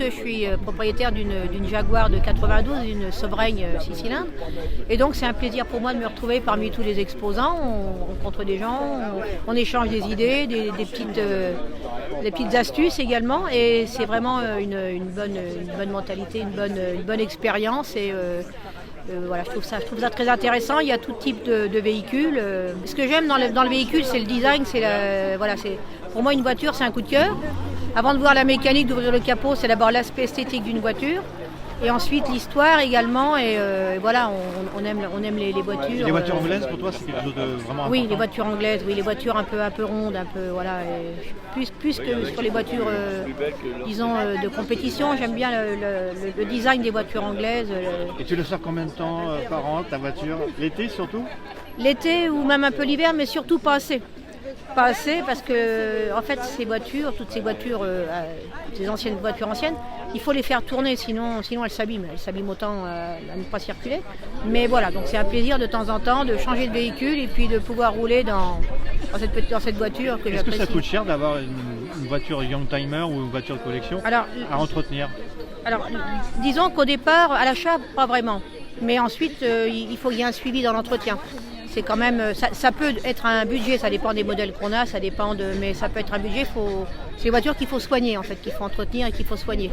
Je suis propriétaire d'une Jaguar de 92, une Sobraigne 6 cylindres. Et donc c'est un plaisir pour moi de me retrouver parmi tous les exposants. On rencontre des gens, on échange des idées, des petites astuces également. Et c'est vraiment une bonne mentalité, une bonne expérience. Et voilà, je trouve ça très intéressant. Il y a tout type de véhicules. Ce que j'aime dans le véhicule, c'est le design. Pour moi, une voiture, c'est un coup de cœur. Avant de voir la mécanique, d'ouvrir le capot, c'est d'abord l'aspect esthétique d'une voiture. Et ensuite l'histoire également. Et voilà, on aime les voitures. Et les voitures anglaises, pour toi, c'est quelque chose de vraiment important? Oui, les voitures anglaises, oui, les voitures un peu rondes, un peu voilà. Plus que sur les voitures, disons, de compétition. J'aime bien le design des voitures anglaises. Et tu le sors combien de temps par an, ta voiture? L'été surtout? L'été ou même un peu l'hiver, mais surtout pas assez. Pas assez parce que en fait toutes ces voitures, ces anciennes voitures anciennes, il faut les faire tourner, sinon elles s'abîment. Elles s'abîment autant à ne pas circuler. Mais voilà, donc c'est un plaisir de temps en temps de changer de véhicule et puis de pouvoir rouler dans cette voiture que j'apprécie. Est-ce que ça coûte cher d'avoir une voiture Youngtimer ou une voiture de collection à entretenir? Alors, disons qu'au départ, à l'achat, pas vraiment. Mais ensuite, il faut qu'il y ait un suivi dans l'entretien. C'est quand même, ça peut être un budget, ça dépend des modèles qu'on a, mais ça peut être un budget. C'est des voitures qu'il faut soigner en fait, qu'il faut entretenir et qu'il faut soigner.